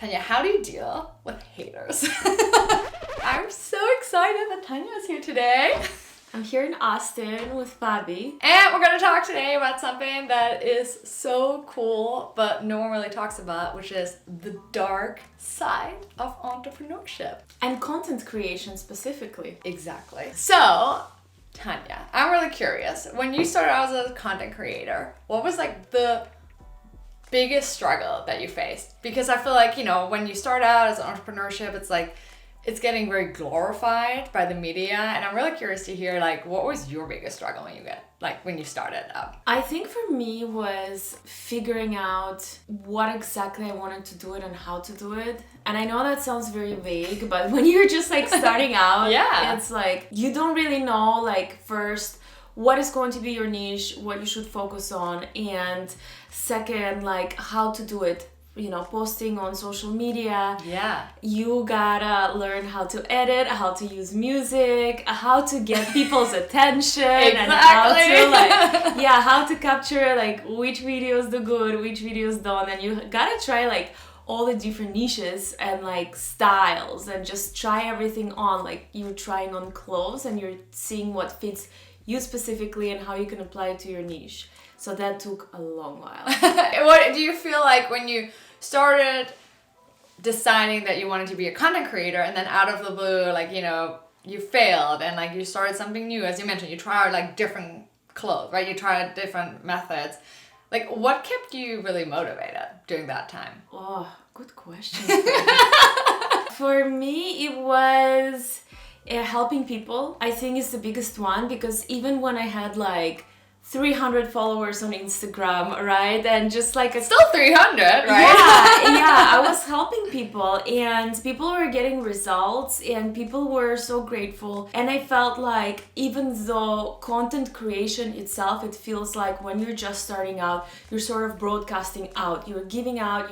Tanya, how do you deal with haters? I'm so excited that Tanya is here today. I'm here in Austin with Fabi. And we're going to talk today about something that is so cool, but no one really talks about, which is the dark side of entrepreneurship. And content creation specifically. Exactly. So, Tanya, I'm really curious. When you started out as a content creator, what was like the biggest struggle that you faced? Because I feel like, when you start out as an entrepreneurship, it's like, it's getting very glorified by the media. And I'm really curious to hear, like, what was your biggest struggle when you started up? I think for me was figuring out what exactly I wanted to do it and how to do it. And I know that sounds very vague, but when you're just like starting out, Yeah. It's like, you don't really know, like, first, what is going to be your niche, what you should focus on, and second, like, how to do it. Posting on social media. Yeah. You gotta learn how to edit, how to use music, how to get people's attention, Exactly. and how to capture like which videos do good, which videos don't, and you gotta try like all the different niches and like styles and just try everything on. Like you're trying on clothes and you're seeing what fits you specifically and how you can apply it to your niche. So that took a long while. What do you feel like when you started deciding that you wanted to be a content creator and then out of the blue, like, you failed and like you started something new? As you mentioned, you tried like different clothes, right? You tried different methods. Like, what kept you really motivated during that time? Oh, good question. For me, it was helping people. I think is the biggest one, because even when I had like 300 followers on Instagram, right? And just like still 300, right? Yeah, I was helping people and people were getting results and people were so grateful. And I felt like even though content creation itself, it feels like when you're just starting out, you're sort of broadcasting out. You're giving out,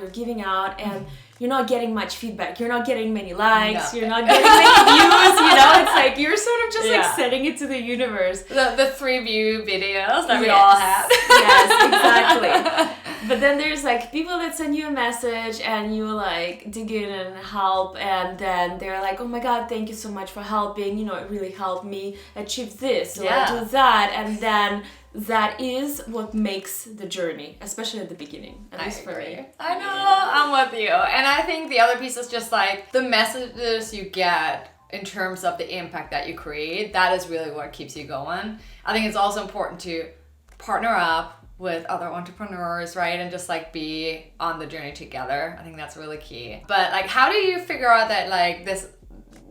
and you're not getting much feedback. You're not getting many likes. You're not getting many views. It's like you're sort of just like sending it to the universe. The 3 view videos that we all have. Yes, exactly. But then there's like people that send you a message and you like dig in and help, and then they're like, oh my God, thank you so much for helping. It really helped me achieve this or do that. And then that is what makes the journey, especially at the beginning, at least for me. I know, I'm with you. And I think the other piece is just like the messages you get in terms of the impact that you create. That is really what keeps you going. I think it's also important to partner up with other entrepreneurs, right? And just like be on the journey together. I think that's really key. But like, how do you figure out that like this,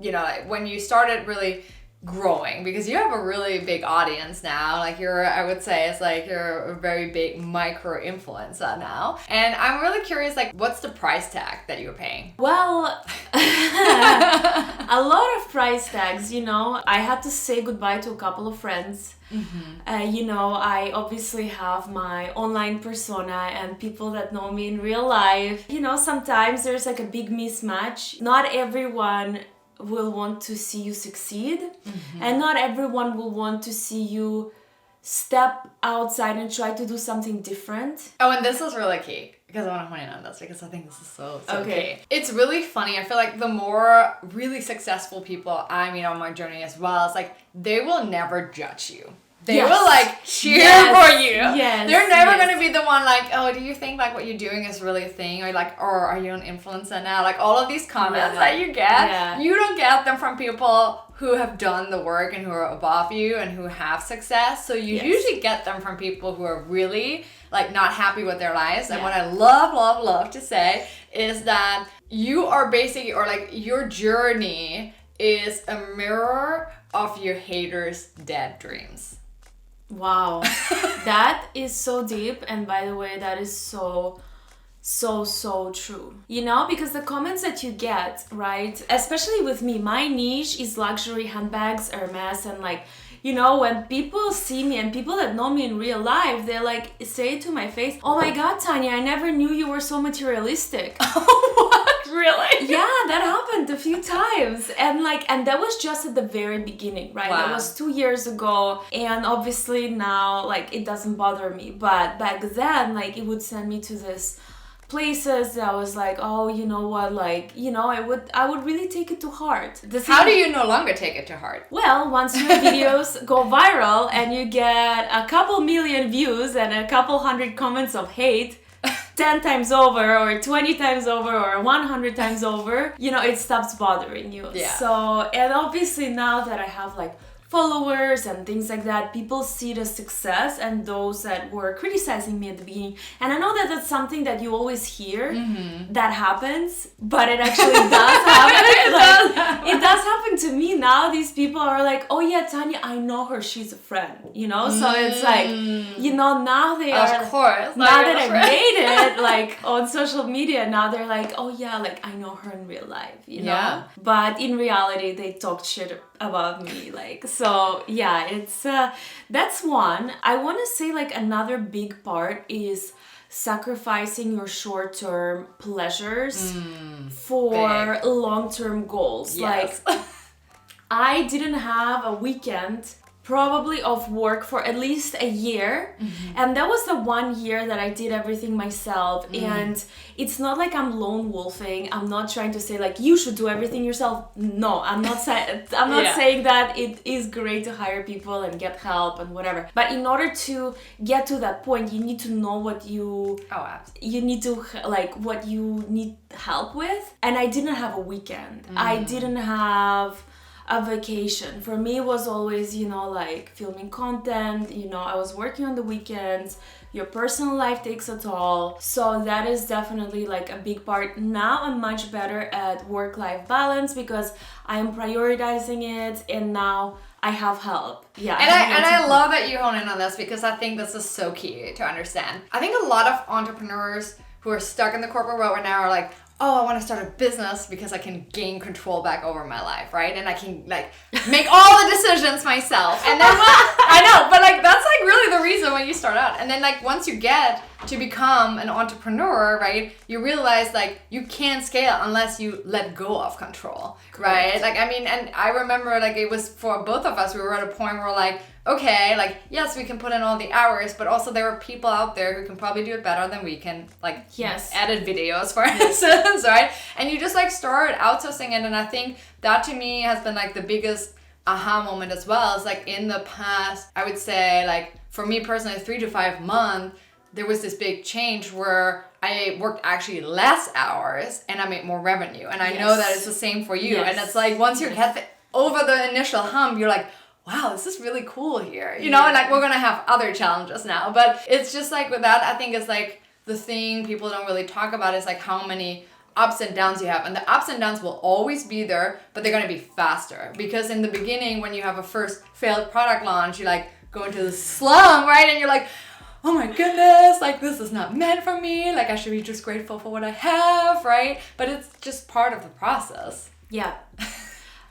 like when you started really growing, because you have a really big audience now, like I would say it's like you're a very big micro influencer now, and I'm really curious, like, what's the price tag that you're paying? Well, a lot of price tags. I had to say goodbye to a couple of friends. I obviously have my online persona and people that know me in real life. Sometimes there's like a big mismatch. Not everyone will want to see you succeed, and not everyone will want to see you step outside and try to do something different. Oh, and this is really key, because I want to point on this, because I think this is so key. It's really funny. I feel like the more really successful people I meet on my journey as well, it's like they will never judge you. They will like cheer for you. Yes. They're never going to be the one like, oh, do you think like what you're doing is really a thing? Or like, or are you an influencer now? Like all of these comments that you get, you don't get them from people who have done the work and who are above you and who have success. So you usually get them from people who are really like not happy with their lives. And what I love to say is that you are basically, or like your journey is a mirror of your haters' dead dreams. Wow. That is so deep, and by the way, that is so true. Because the comments that you get, right, especially with me, my niche is luxury handbags, Hermes, and like, when people see me and people that know me in real life, they like say to my face, oh my God, Tanya, I never knew you were so materialistic. What? Really? Yeah, that happened a few times. And that was just at the very beginning, right? Wow. That was 2 years ago. And obviously now, like, it doesn't bother me. But back then, like, it would send me to this places that I was like, oh, you know what, like, you know, I would really take it to heart. How do you no longer take it to heart? Well, once your videos go viral and you get a couple million views and a couple hundred comments of hate 10 times over or 20 times over or 100 times over, you know, it stops bothering you. Yeah. So, and obviously now that I have like followers and things like that, people see the success and those that were criticizing me at the beginning. And I know that that's something that you always hear that happens, but it actually does happen. It does happen to me now. These people are like, oh yeah, Tanya, I know her, she's a friend, you know? So it's like, you know, now they are, of course, now that I've made it like on social media, now they're like, oh yeah, like I know her in real life, you know? Yeah. But in reality, they talked shit about me, like, so yeah, it's that's one. I want to say like another big part is sacrificing your short-term pleasures for long-term goals. Yes. Like I didn't have a weekend probably of work for at least a year, and that was the 1 year that I did everything myself. And it's not like I'm lone wolfing. I'm not trying to say like you should do everything yourself. No, I'm not saying saying that. It is great to hire people and get help and whatever, but in order to get to that point, you need to know what you need to like what you need help with. And I didn't have a weekend. I didn't have a vacation. For me, it was always, you know, like filming content, you know, I was working on the weekends, your personal life takes a toll. So that is definitely like a big part. Now I'm much better at work-life balance because I'm prioritizing it, and now I have help. Yeah. And I love that you hone in on this, because I think this is so key to understand. I think a lot of entrepreneurs who are stuck in the corporate world right now are like, oh, I want to start a business because I can gain control back over my life, right? And I can like make all the decisions myself. And then I know, but like that's like really the reason why you start out. And then like once you get to become an entrepreneur, right, you realize like you can't scale unless you let go of control, right? Like I mean, and I remember like it was for both of us, we were at a point where we're like, okay, like, yes, we can put in all the hours, but also there are people out there who can probably do it better than we can, like, edit videos, for instance, right? And you just, like, start outsourcing it, and I think that, to me, has been, like, the biggest aha moment as well. Is, like, in the past, I would say, like, for me personally, 3 to 5 months, there was this big change where I worked actually less hours, and I made more revenue, and I know that it's the same for you, and it's, like, once you get over the initial hump, you're like, wow, this is really cool here, you know, and like we're gonna have other challenges now, but it's just like with that, I think it's like the thing people don't really talk about is like how many ups and downs you have, and the ups and downs will always be there, but they're gonna be faster, because in the beginning when you have a first failed product launch, you like go into the slum, right, and you're like, oh my goodness, like this is not meant for me, like I should be just grateful for what I have, right? But it's just part of the process. Yeah.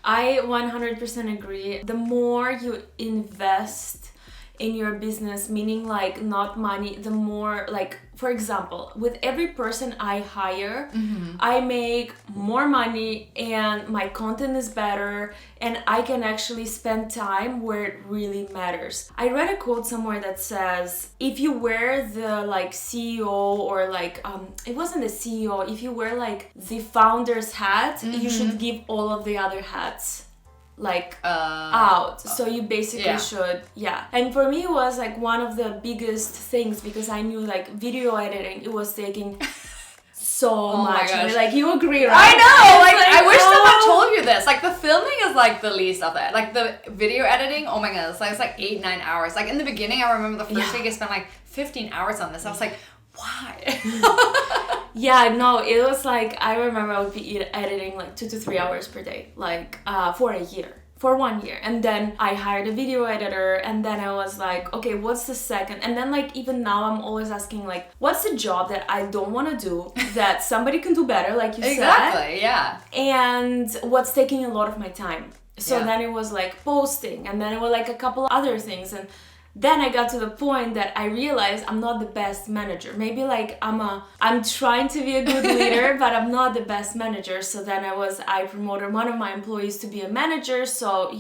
I 100% agree. The more you invest in your business, meaning like not money, the more like, for example, with every person I hire, I make more money and my content is better and I can actually spend time where it really matters. I read a quote somewhere that says, if you wear the like CEO or like, it wasn't the CEO, if you wear like the founder's hat, you should give all of the other hats like out, so you basically should and for me it was like one of the biggest things, because I knew like video editing, it was taking so much. Like you agree, right? I know, like I wish someone told you this. Like the filming is like the least of it, like the video editing, oh my goodness, like it's like 8-9 hours. Like in the beginning I remember the first week I spent like 15 hours on this. I was like, why? No, it was like, I remember I would be editing like 2 to 3 hours per day, like for 1 year. And then I hired a video editor, and then I was like, okay, what's the second? And then like even now I'm always asking like, what's the job that I don't want to do that somebody can do better, like you said? Exactly, yeah. And what's taking a lot of my time? So then it was like posting, and then it was like a couple other things, and then I got to the point that I realized I'm not the best manager. Maybe like I'm trying to be a good leader, but I'm not the best manager. So then I promoted one of my employees to be a manager. So,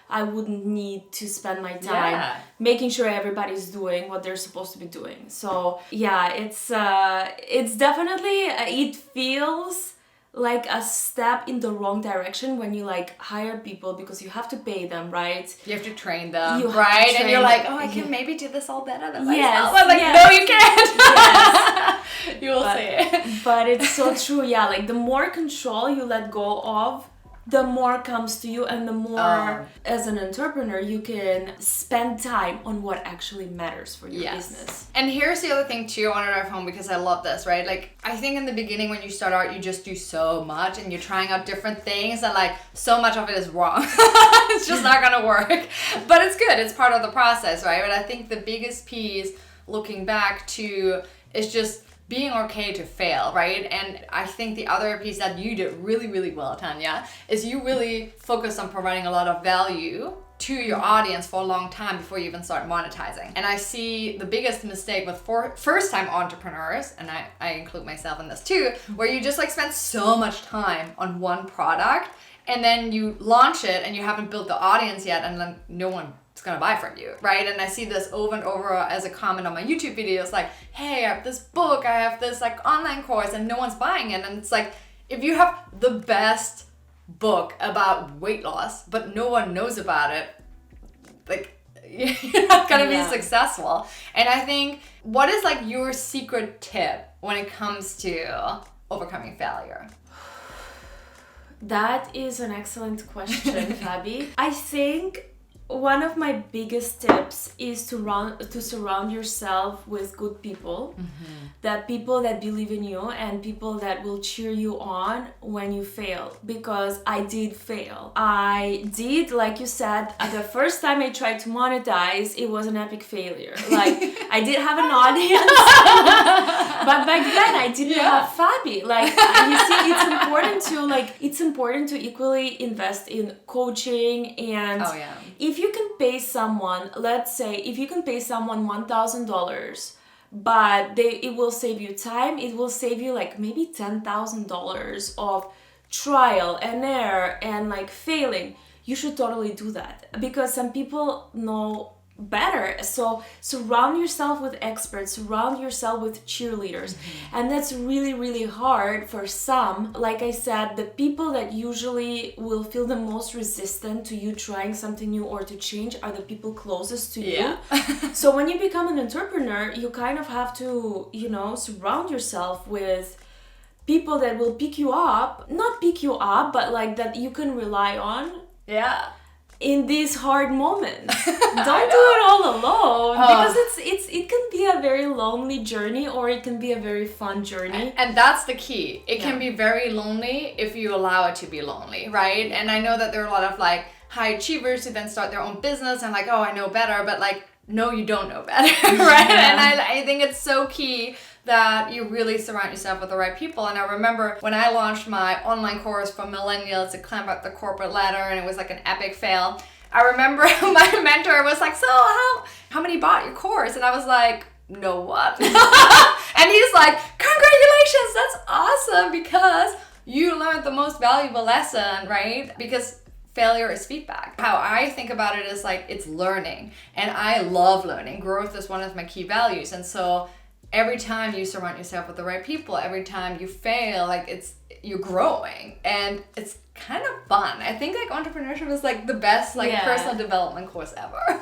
I wouldn't need to spend my time making sure everybody's doing what they're supposed to be doing. So yeah, it's definitely, it feels like a step in the wrong direction when you like hire people because you have to pay them, right? You have to train them, right? And you're like, I can maybe do this all better than myself. I'm like, yes. no, you can't. Yes. You will see. But it's so true, yeah. Like the more control you let go of, the more comes to you, and the more as an entrepreneur you can spend time on what actually matters for your business. And here's the other thing too, I want to drive home because I love this, right? Like I think in the beginning when you start out, you just do so much and you're trying out different things and like so much of it is wrong. It's just not gonna work. But it's good, it's part of the process, right? But I think the biggest piece looking back to is just being okay to fail, right? And I think the other piece that you did really, really well, Tanya, is you really focus on providing a lot of value to your audience for a long time before you even start monetizing. And I see the biggest mistake with first-time entrepreneurs, and I include myself in this too, where you just like spend so much time on one product and then you launch it and you haven't built the audience yet and then no one is gonna buy from you, right? And I see this over and over as a comment on my YouTube videos, like, hey, I have this book, I have this like online course and no one's buying it. And it's like, if you have the best book about weight loss, but no one knows about it, like you're not gonna be successful. And I think, what is like your secret tip when it comes to overcoming failure? That is an excellent question, Fabi. I think one of my biggest tips is to surround yourself with good people, that people that believe in you and people that will cheer you on when you fail, because I did fail. I did, like you said, the first time I tried to monetize, it was an epic failure. Like I did have an audience, but back then I didn't have Fabi. Like you see, it's important to equally invest in coaching, and if you can pay someone, let's say if you can pay someone $1,000, but it will save you time, it will save you like maybe $10,000 of trial and error and like failing, you should totally do that, because some people know better. So surround yourself with experts, surround yourself with cheerleaders. And that's really, really hard for some. Like I said, the people that usually will feel the most resistant to you trying something new or to change are the people closest to you. So when you become an entrepreneur, you kind of have to, surround yourself with people that will pick you up, not pick you up, but like that you can rely on. In these hard moments. Don't do it all alone, because it can be a very lonely journey, or it can be a very fun journey. And that's the key. It can be very lonely if you allow it to be lonely, right? And I know that there are a lot of like high achievers who then start their own business and like, oh, I know better, but like, no, you don't know better, right? And I think it's so key that you really surround yourself with the right people. And I remember when I launched my online course for millennials to climb up the corporate ladder, and it was like an epic fail. I remember my mentor was like, so how many bought your course? And I was like, no what? And he's like, congratulations, that's awesome, because you learned the most valuable lesson, right? Because failure is feedback. How I think about it is like, it's learning. And I love learning. Growth is one of my key values. And so every time you surround yourself with the right people, every time you fail, like you're growing, and it's kind of fun. I think like entrepreneurship is like the best personal development course ever.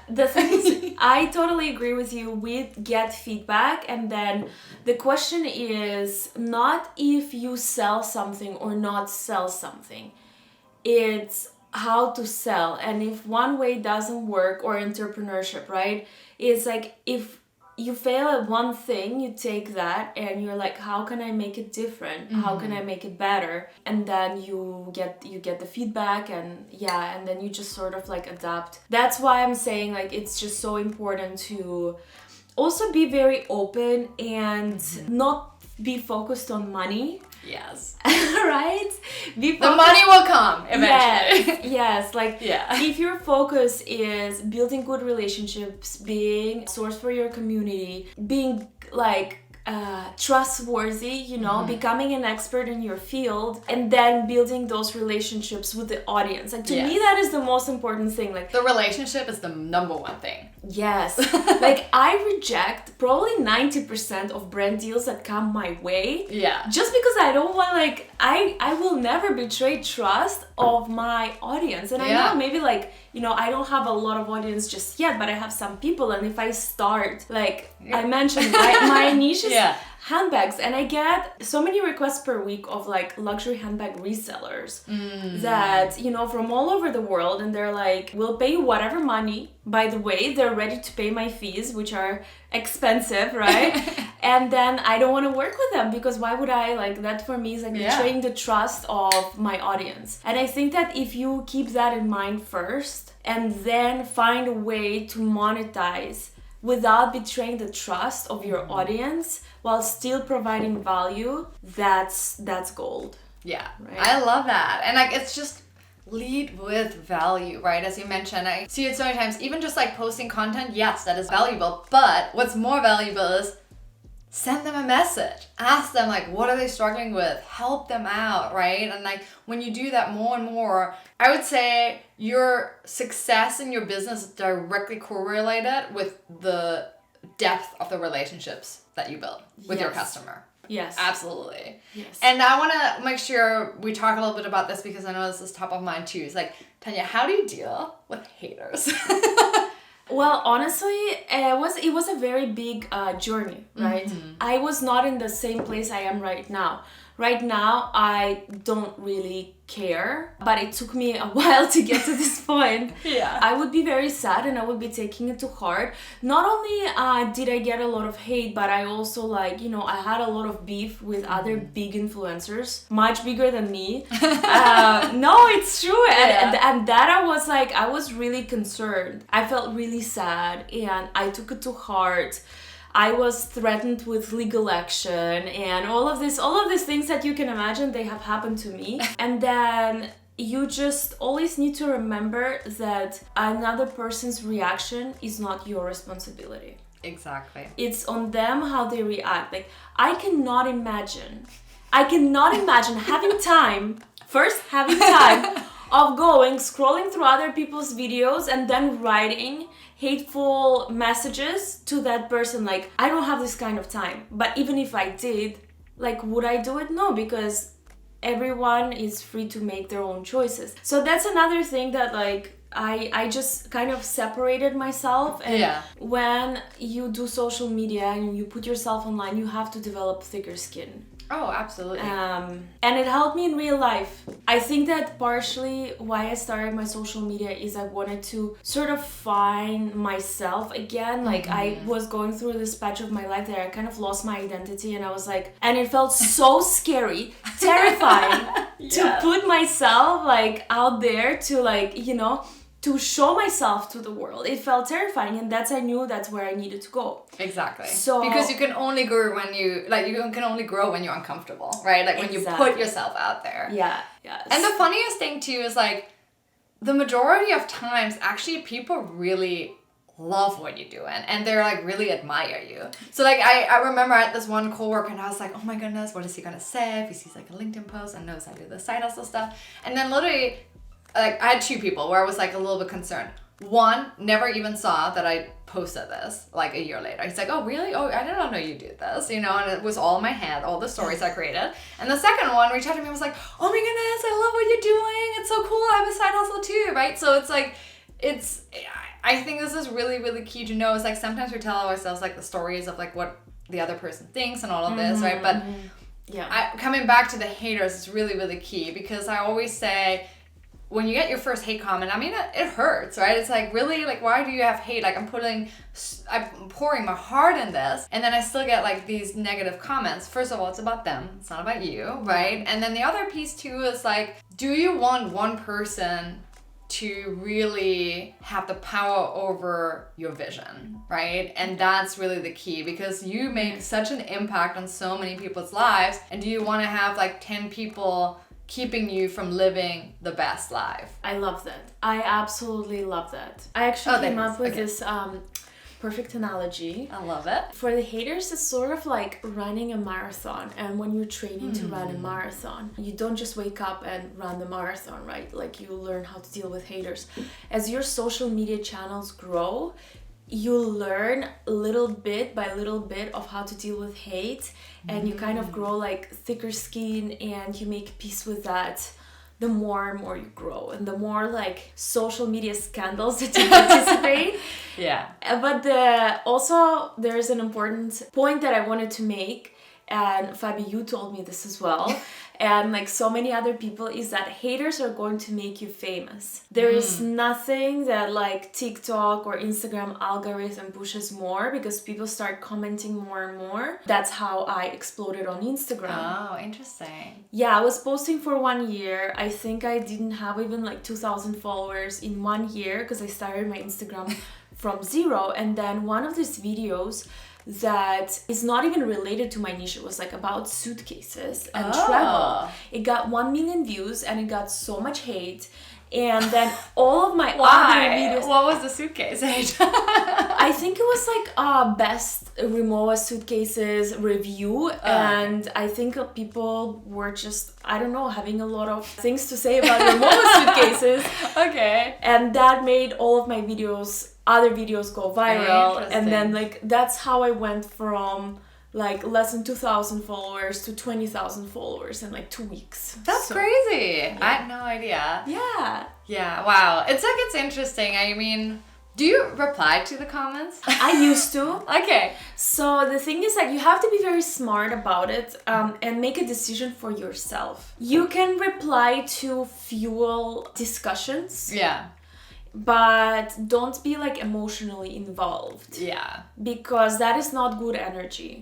The thing is, I totally agree with you. We get feedback, and then the question is not if you sell something or not sell something. It's how to sell. And if one way doesn't work, or entrepreneurship, right? It's like if you fail at one thing, you take that and you're like, how can I make it different? How can I make it better? And then you get the feedback, and then you just sort of like adapt. That's why I'm saying like it's just so important to also be very open and not be focused on money. Yes. Right? The money will come eventually. Yes. Like, yeah. if your focus is building good relationships, being a source for your community, being like trustworthy, you know, becoming an expert in your field, and then building those relationships with the audience. Like, to me, that is the most important thing. Like, the relationship is the number one thing. Yes. Like, I reject probably 90% of brand deals that come my way. Yeah. Just because I don't want, like, I will never betray trust of my audience. And I know maybe, like, you know, I don't have a lot of audience just yet, but I have some people. And if I start, like I mentioned, my niche is handbags, and I get so many requests per week of like luxury handbag resellers that, you know, from all over the world, and they're like, we'll pay you whatever money. By the way, they're ready to pay my fees, which are expensive, right? And then I don't want to work with them because why would I? Like, that for me is like betraying the trust of my audience. And I think that if you keep that in mind first and then find a way to monetize without betraying the trust of your audience while still providing value, that's gold. Yeah, right? I love that. And like, it's just lead with value, right? As you mentioned, I see it so many times, even just like posting content, yes, that is valuable. But what's more valuable is send them a message. Ask them, like, what are they struggling with? Help them out, right? And like, when you do that more and more, I would say your success in your business is directly correlated with the depth of the relationships that you build with your customer. Yes. Absolutely. Yes. And I want to make sure we talk a little bit about this because I know this is top of mind too. It's like, Tanya, how do you deal with haters? Well, honestly, it was a very big journey, right? I was not in the same place I am right now. Right now, I don't really care, but it took me a while to get to this point. I would be very sad and I would be taking it to heart. Not only did I get a lot of hate, but I also, like, you know, I had a lot of beef with other big influencers, much bigger than me. No, it's true. And that I was really concerned. I felt really sad and I took it to heart. I was threatened with legal action and all of these things that you can imagine, they have happened to me. And then you just always need to remember that another person's reaction is not your responsibility. Exactly. It's on them how they react. Like, I cannot imagine having time of scrolling through other people's videos and then writing hateful messages to that person. Like, I don't have this kind of time. But even if I did, like, would I do it? No, because everyone is free to make their own choices. So that's another thing that, like, I just kind of separated myself. And when you do social media and you put yourself online, you have to develop thicker skin. Oh, absolutely. And it helped me in real life. I think that partially why I started my social media is I wanted to sort of find myself again. Like, I was going through this patch of my life that I kind of lost my identity, and I was like, and it felt so scary, terrifying to put myself, like, out there to, like, you know, to show myself to the world. It felt terrifying, and I knew that's where I needed to go. Exactly. So, because you can only grow when you can only grow when you're uncomfortable, right? Like, when you put yourself out there. Yeah. Yes. And the funniest thing too is, like, the majority of times actually people really love what you do and they're like really admire you. So like I remember I had this one coworker and I was like, oh my goodness, what is he gonna say if he sees like a LinkedIn post and knows I do this side hustle stuff? And then literally, like, I had two people where I was like a little bit concerned. One never even saw that I posted this like a year later. He's like, oh really? Oh, I didn't know you did this, you know, and it was all in my head, all the stories I created. And the second one reached out to me and was like, oh my goodness, I love what you're doing. It's so cool. I have a side hustle too, right? So it's like, I think this is really, really key to know. Is like sometimes we tell ourselves like the stories of like what the other person thinks and all of this, right? But coming back to the haters is really, really key, because I always say, when you get your first hate comment, I mean, it hurts, right? It's like, really, like, why do you have hate? Like, I'm pouring my heart in this, and then I still get like these negative comments. First of all, it's about them. It's not about you, right? And then the other piece too is like, do you want one person to really have the power over your vision, right? And that's really the key, because you make such an impact on so many people's lives. And do you want to have like 10 people keeping you from living the best life. I love that. I absolutely love that. I actually came up with this perfect analogy. I love it. For the haters, it's sort of like running a marathon. And when you're training to run a marathon, you don't just wake up and run the marathon, right? Like you learn how to deal with haters. As your social media channels grow, you learn little bit by little bit of how to deal with hate, and you kind of grow like thicker skin, and you make peace with that the more and more you grow, and the more like social media scandals that you participate. But also there's an important point that I wanted to make, and Fabi, you told me this as well, and like so many other people, is that haters are going to make you famous. There is nothing that like TikTok or Instagram algorithm pushes more, because people start commenting more and more. That's how I exploded on Instagram. Oh, interesting. Yeah, I was posting for 1 year. I think I didn't have even like 2,000 followers in 1 year, because I started my Instagram from 0. And then one of these videos that is not even related to my niche, it was like about suitcases and travel. It got 1 million views, and it got so much hate. And then all of my other videos... What was the suitcase hate? I think it was like best Rimowa suitcases review, and I think people were just, I don't know, having a lot of things to say about Rimowa suitcases. Okay. And that made all of my other videos go viral, and then like that's how I went from like less than 2,000 followers to 20,000 followers in like 2 weeks. That's crazy. Yeah. I had no idea. Yeah. Wow. It's interesting. I mean, do you reply to the comments? I used to. Okay. So the thing is that you have to be very smart about it, and make a decision for yourself. You can reply to fuel discussions. Yeah. But don't be like emotionally involved. Yeah. Because that is not good energy.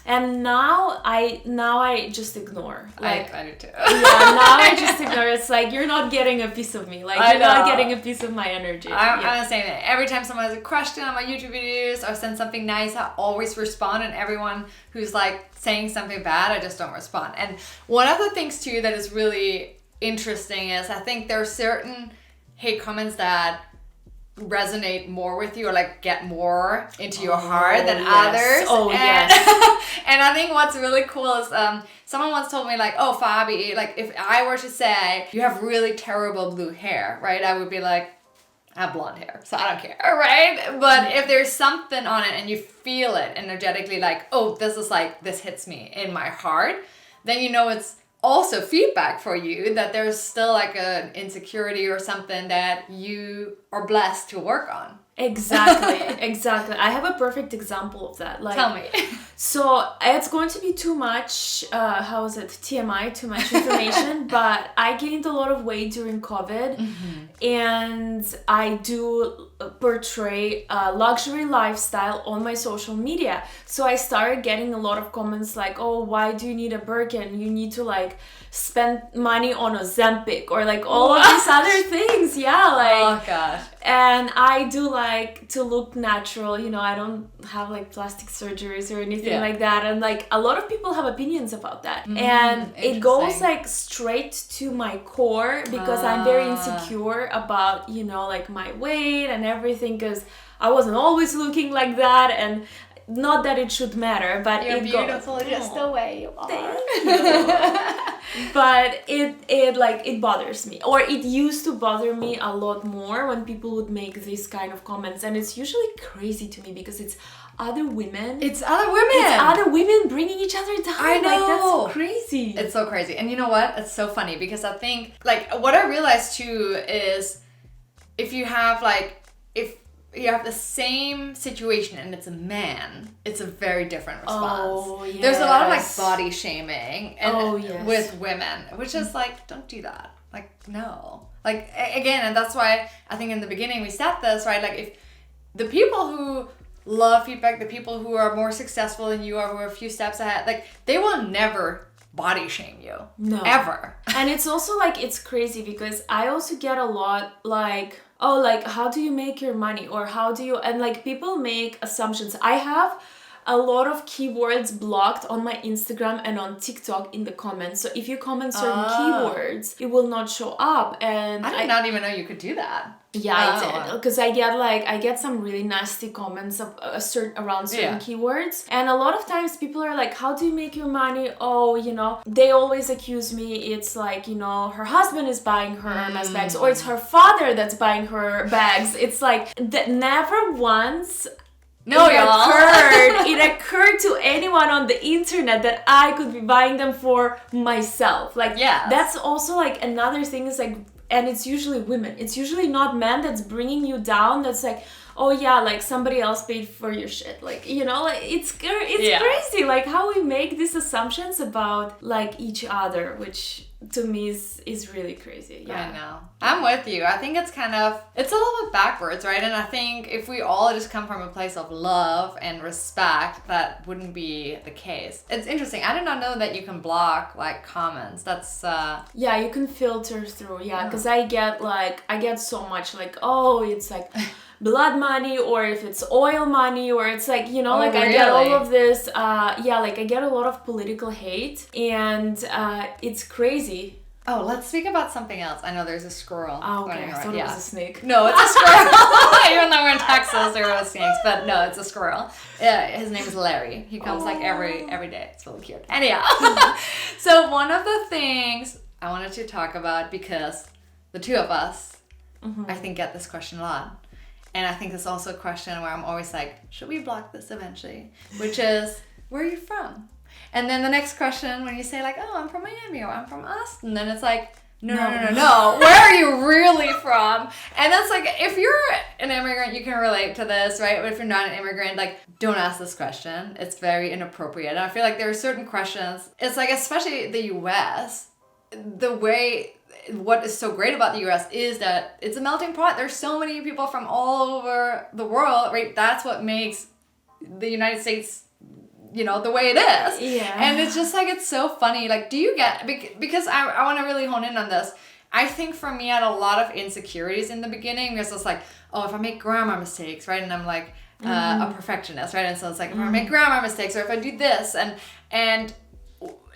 And now I just ignore. Like, I do too. Now I just ignore. It's like, you're not getting a piece of me. Like, you're not getting a piece of my energy. I'm the same thing. Every time someone has a question on my YouTube videos or sends something nice, I always respond. And everyone who's like saying something bad, I just don't respond. And one of the things too that is really interesting is I think there are certain hate comments that resonate more with you, or like get more into your heart than others. And I think what's really cool is someone once told me like, oh Fabi, like if I were to say you have really terrible blue hair, right, I would be like, I have blonde hair, so I don't care, right? But if there's something on it and you feel it energetically, like, oh, this hits me in my heart, then you know it's also feedback for you that there's still like an insecurity or something that you are blessed to work on. Exactly. I have a perfect example of that. Like, tell me. So it's going to be too much, TMI, too much information, but I gained a lot of weight during COVID, and I do portray a luxury lifestyle on my social media. So I started getting a lot of comments like, oh, why do you need a Birkin? You need to like spend money on Ozempic, or like all of these other things. Yeah, like, oh gosh. And I do like to look natural, you know, I don't have like plastic surgeries or anything like that. And like a lot of people have opinions about that. And it goes like straight to my core, because I'm very insecure about, you know, like my weight and everything, because I wasn't always looking like that. And not that it should matter, but you're beautiful just the way you are. Thank you. But it bothers me, or it used to bother me a lot more when people would make these kind of comments, and it's usually crazy to me because it's other women. It's other women bringing each other down. I know. Like, that's so crazy. It's so crazy. And you know what? It's so funny because I think like what I realized too is if you have the same situation and it's a man, it's a very different response. Oh, yes. There's a lot of like body shaming and with women, which is like, don't do that. Like, no. Like, again, and that's why I think in the beginning we said this, right? Like, if the people who love feedback, the people who are more successful than you are, who are a few steps ahead, like, they will never body shame you. No. Ever. And it's also like, it's crazy because I also get a lot like, oh, like, how do you make your money? Or how do you, and like people make assumptions. I have a lot of keywords blocked on my Instagram and on TikTok in the comments. So if you comment certain keywords, it will not show up. And I did not even know you could do that. Yeah, I did, because I get some really nasty comments of around certain keywords, and a lot of times people are like, how do you make your money? Oh, they always accuse me it's like, her husband is buying her Hermes bags, or it's her father that's buying her bags. It's like that never once it occurred to anyone on the internet that I could be buying them for myself. Like, that's also like another thing is like, and it's usually women. It's usually not men that's bringing you down. That's like, oh yeah, like somebody else paid for your shit. Like, like it's crazy. Like how we make these assumptions about like each other, which to me is really crazy. Yeah, I know. I'm with you. I think it's a little bit backwards, right? And I think if we all just come from a place of love and respect, that wouldn't be the case. It's interesting. I did not know that you can block like comments. That's yeah, you can filter through. Yeah, because I get so much like, oh, it's like blood money, or if it's oil money, or it's like, really? I get all of this, like I get a lot of political hate, and it's crazy. Oh, let's speak about something else. I know there's a squirrel. Oh, okay. I thought it was a snake. No, it's a squirrel. Even though we're in Texas, there are snakes, but no, it's a squirrel. Yeah, his name is Larry. He comes like every day. It's really cute. Anyhow, so one of the things I wanted to talk about, because the two of us, I think, get this question a lot. And I think it's also a question where I'm always like, should we block this eventually? Which is, where are you from? And then the next question, when you say like, oh, I'm from Miami, or I'm from Austin, then it's like, no. Where are you really from? And that's like, if you're an immigrant, you can relate to this, right? But if you're not an immigrant, like, don't ask this question. It's very inappropriate. And I feel like there are certain questions, it's like, especially the US, what is so great about the US is that it's a melting pot. There's so many people from all over the world, right? That's what makes the United States, the way it is. Yeah. And it's just like, it's so funny. Like, do you get, because I want to really hone in on this. I think for me, I had a lot of insecurities in the beginning, because it's like, oh, if I make grammar mistakes, right? And I'm like a perfectionist, right? And so it's like, if I make grammar mistakes, or if I do this, and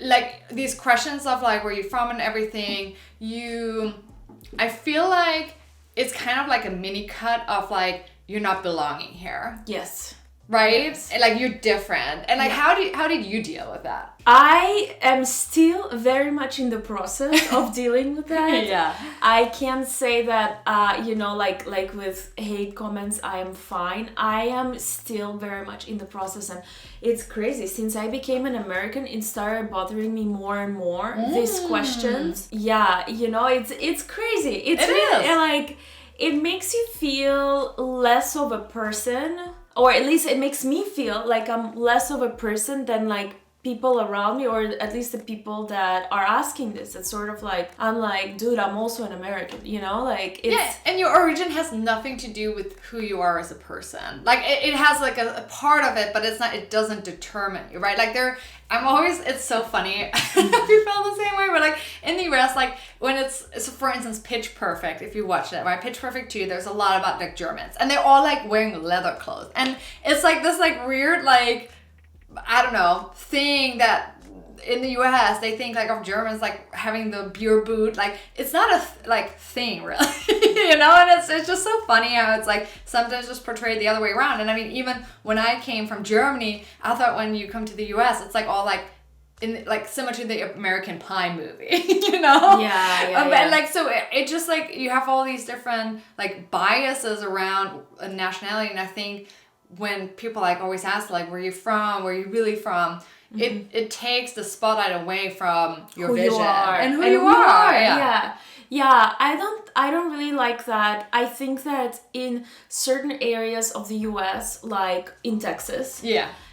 like these questions of like, where you from and everything, I feel like it's kind of like a mini cut of like, you're not belonging here. Yes. Right? Yes. And like, you're different. And like, how did you deal with that? I am still very much in the process of dealing with that. Yeah. I can't say that, like with hate comments, I am fine. I am still very much in the process, and it's crazy. Since I became an American, it started bothering me more and more, these questions. Yeah, it's crazy. It really is. Like, it makes you feel less of a person, or at least it makes me feel like I'm less of a person than like people around me, or at least the people that are asking this. It's sort of like, I'm like, dude, I'm also an American, like it's... Yeah, and your origin has nothing to do with who you are as a person. Like, it has like a part of it, but it doesn't determine you, right? Like it's so funny. If you feel the same way, but like in the US, like when it's for instance, Pitch Perfect, if you watch it, right? Pitch Perfect 2, there's a lot about like Germans, and they're all like wearing leather clothes. And it's like this like weird, like, I don't know, thing that in the US they think like of Germans like having the beer boot. Like, it's not a thing really. And it's just so funny how it's like sometimes just portrayed the other way around. And I mean, even when I came from Germany, I thought when you come to the US, it's like all like in like similar to the American Pie movie. Yeah. And like, so it just like, you have all these different like biases around a nationality. And I think when people like always ask like, where are you from, where are you really from, it takes the spotlight away from your vision and who you are. Yeah, I don't really like that. I think that in certain areas of the US, like in Texas,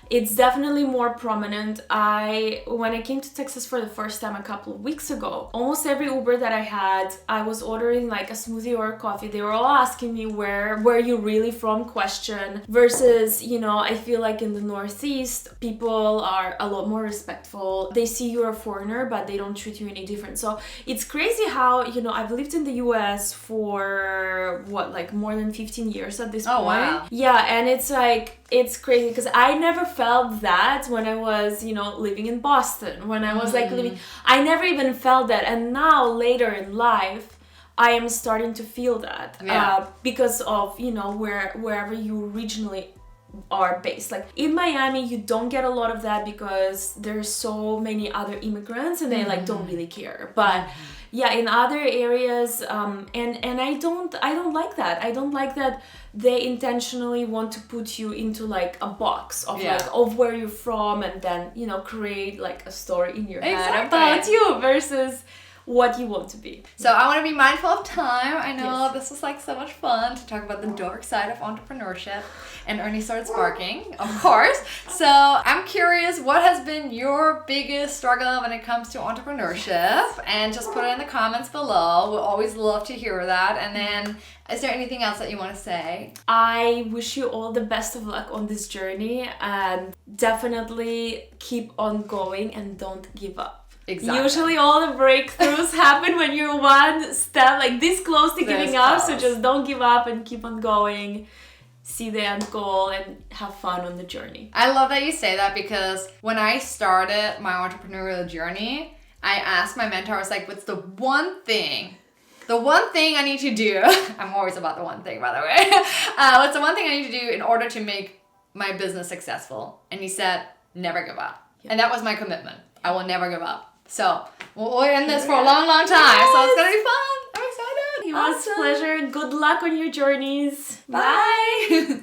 it's definitely more prominent. When I came to Texas for the first time a couple of weeks ago, almost every Uber that I had, I was ordering like a smoothie or a coffee. They were all asking me where are you really from question, versus, I feel like in the Northeast, people are a lot more respectful. They see you're a foreigner, but they don't treat you any different. So it's crazy how, I've lived in the US for more than 15 years at this point. Wow. Yeah, and it's like, it's crazy because I never felt felt that when I was, living in Boston, when I was like living, I never even felt that. And now later in life, I am starting to feel that because of, wherever you originally are based. Like in Miami, you don't get a lot of that because there's so many other immigrants and they like don't really care. But in other areas, and I don't like that. I don't like that they intentionally want to put you into like a box of of where you're from and then, create like a story in your head about you versus what you want to be. So I want to be mindful of time. I know this was like so much fun to talk about the dark side of entrepreneurship, and Ernie started sparking, of course. So I'm curious, what has been your biggest struggle when it comes to entrepreneurship? And just put it in the comments below. We'll always love to hear that. And then is there anything else that you want to say? I wish you all the best of luck on this journey, and definitely keep on going and don't give up. Exactly. Usually all the breakthroughs happen when you're one step like this close to giving up. So just don't give up and keep on going. See the end goal and have fun on the journey. I love that you say that, because when I started my entrepreneurial journey, I asked my mentor, I was like, what's the one thing I need to do? I'm always about the one thing, by the way. What's the one thing I need to do in order to make my business successful? And he said, never give up. And that was my commitment. I will never give up. So we'll end this for a long, long time. So it's going to be fun. I'm excited. It was a pleasure. Good luck on your journeys. Bye.